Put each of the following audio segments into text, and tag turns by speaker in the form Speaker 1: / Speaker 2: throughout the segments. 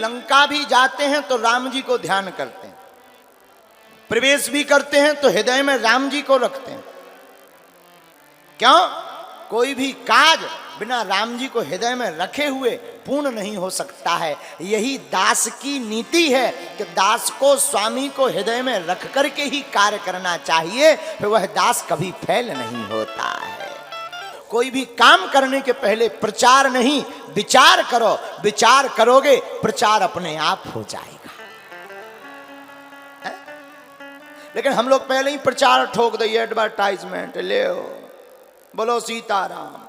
Speaker 1: लंका भी जाते हैं तो राम जी को ध्यान करते हैं, प्रवेश भी करते हैं तो हृदय में राम जी को रखते हैं। क्यों? कोई भी काज बिना राम जी को हृदय में रखे हुए पूर्ण नहीं हो सकता है। यही दास की नीति है कि दास को स्वामी को हृदय में रख करके ही कार्य करना चाहिए, फिर वह दास कभी फेल नहीं होता है। कोई भी काम करने के पहले प्रचार नहीं, विचार करो। विचार करोगे प्रचार अपने आप हो जाएगा। है? लेकिन हम लोग पहले ही प्रचार ठोक दिए, एडवर्टाइजमेंट ले बोलो सीताराम,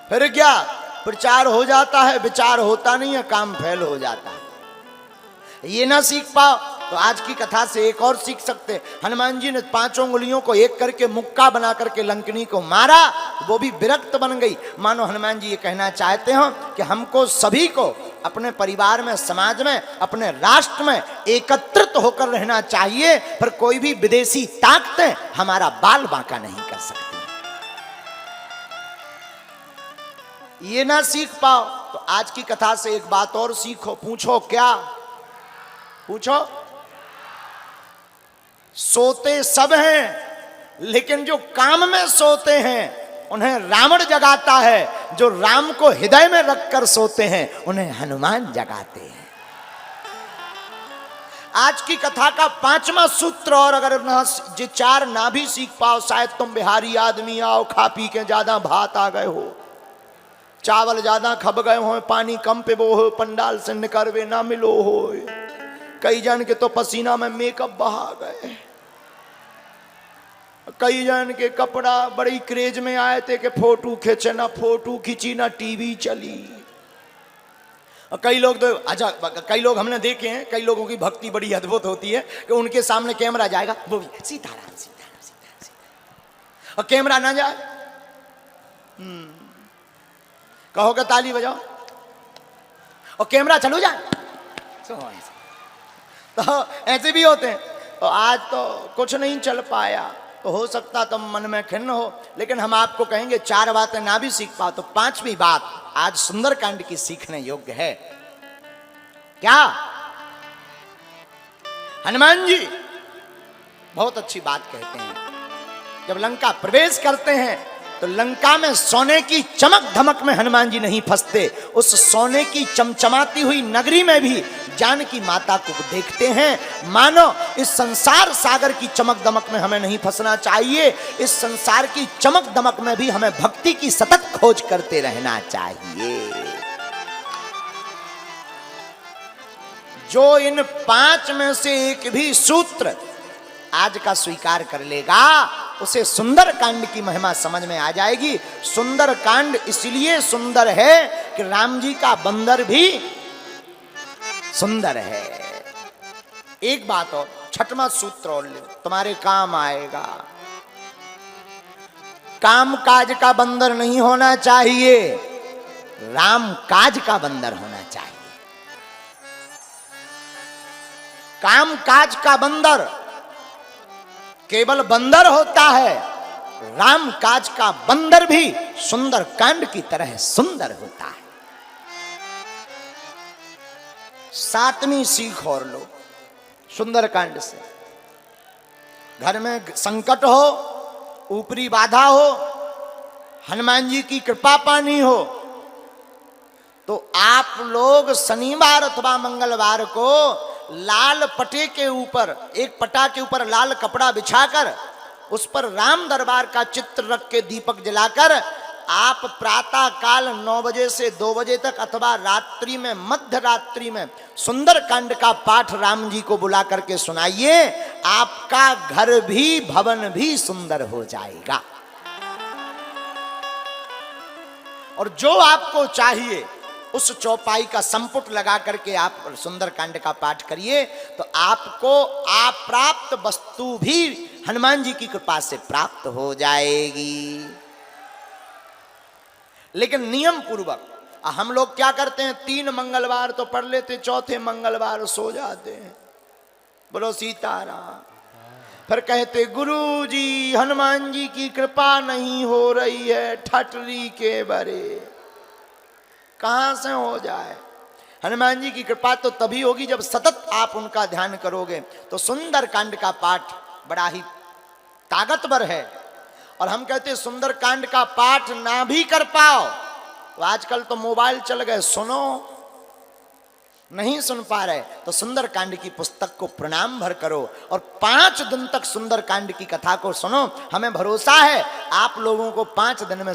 Speaker 1: फिर क्या प्रचार हो जाता है, विचार होता नहीं है, काम फेल हो जाता है। ये ना सीख पाओ तो आज की कथा से एक और सीख सकते। हनुमान जी ने 5 उंगलियों को एक करके मुक्का बना करके लंकनी को मारा, वो भी विरक्त बन गई। मानो हनुमान जी ये कहना चाहते हो कि हमको सभी को अपने परिवार में, समाज में, अपने राष्ट्र में एकत्रित होकर रहना चाहिए, पर कोई भी विदेशी ताकतें हमारा बाल बांका नहीं कर सकती। ये ना सीख पाओ तो आज की कथा से एक बात और सीखो। पूछो क्या? पूछो। सोते सब हैं, लेकिन जो काम में सोते हैं उन्हें रावण जगाता है। जो राम को हृदय में रखकर सोते हैं उन्हें हनुमान जगाते हैं। आज की कथा का 5वां सूत्र, और अगर ये 4 ना भी सीख पाओ, शायद तुम बिहारी आदमी आओ, खा पी के ज्यादा भात आ गए हो, चावल ज्यादा खब गए हो, पानी कम पे वो हो, पंडाल से निकलवे ना मिलो हो। कई जन के तो पसीना में मेकअप बहा गए, कई जन के कपड़ा बड़ी क्रेज में आए थे कि फोटो खींचे, ना फोटो खींची ना टीवी चली। कई लोग तो अच्छा, कई लोग हमने देखे हैं, कई लोगों की भक्ति बड़ी अद्भुत होती है कि उनके सामने कैमरा जाएगा, वो भी सीताराम सीताराम सीताराम सीताराम, और कैमरा ना जाए कहोगे ताली बजाओ, और कैमरा चलो जाए, तो ऐसे भी होते हैं। तो आज तो कुछ नहीं चल पाया, तो हो सकता तुम मन में खिन्न हो, लेकिन हम आपको कहेंगे 4 बातें ना भी सीख पाओ तो 5वीं बात आज सुंदरकांड की सीखने योग्य है। क्या? हनुमान जी बहुत अच्छी बात कहते हैं। जब लंका प्रवेश करते हैं तो लंका में सोने की चमक धमक में हनुमान जी नहीं फंसते, उस सोने की चमचमाती हुई नगरी में भी जानकी माता को देखते हैं। मानो इस संसार सागर की चमक दमक में हमें नहीं फंसना चाहिए, इस संसार की चमक दमक में भी हमें भक्ति की सतत खोज करते रहना चाहिए। जो इन 5 में से एक भी सूत्र आज का स्वीकार कर लेगा उसे सुंदरकांड की महिमा समझ में आ जाएगी। सुंदरकांड इसलिए सुंदर है कि राम जी का बंदर भी सुंदर है। एक बात और, 6वां सूत्र और ले, तुम्हारे काम आएगा। काम काज का बंदर नहीं होना चाहिए, राम काज का बंदर होना चाहिए। काम काज का बंदर केवल बंदर होता है, राम काज का बंदर भी सुंदर कांड की तरह सुंदर होता है। 7वीं सीख और लो सुंदरकांड से। घर में संकट हो, ऊपरी बाधा हो, हनुमान जी की कृपा पानी हो, तो आप लोग शनिवार अथवा मंगलवार को लाल पटे के ऊपर, एक पटा के ऊपर लाल कपड़ा बिछाकर उस पर राम दरबार का चित्र रख के दीपक जलाकर आप प्रातः काल 9 बजे से 2 बजे तक अथवा रात्रि में, मध्य रात्रि में सुंदरकांड का पाठ राम जी को बुला करके सुनाइए। आपका घर भी, भवन भी सुंदर हो जाएगा। और जो आपको चाहिए उस चौपाई का संपुट लगा करके आप सुंदरकांड का पाठ करिए, तो आपको अप्राप्त वस्तु भी हनुमान जी की कृपा से प्राप्त हो जाएगी। लेकिन नियम पूर्वक। हम लोग क्या करते हैं, 3 मंगलवार तो पढ़ लेते, 4थे मंगलवार सो जाते हैं। बोलो सीताराम। फिर कहते गुरु जी हनुमान जी की कृपा नहीं हो रही है, ठटरी के बरे। कहां से हो जाए? हनुमान जी की कृपा तो तभी होगी जब सतत आप उनका ध्यान करोगे। तो सुंदर कांड का पाठ बड़ा ही ताकतवर है। और हम कहते हैं सुंदर कांड का पाठ ना भी कर पाओ तो आजकल तो मोबाइल चल गए, सुनो, नहीं सुन पा रहे तो सुंदर कांड की पुस्तक को प्रणाम भर करो और 5 दिन तक सुंदर कांड की कथा को सुनो। हमें भरोसा है आप लोगों को 5 दिन में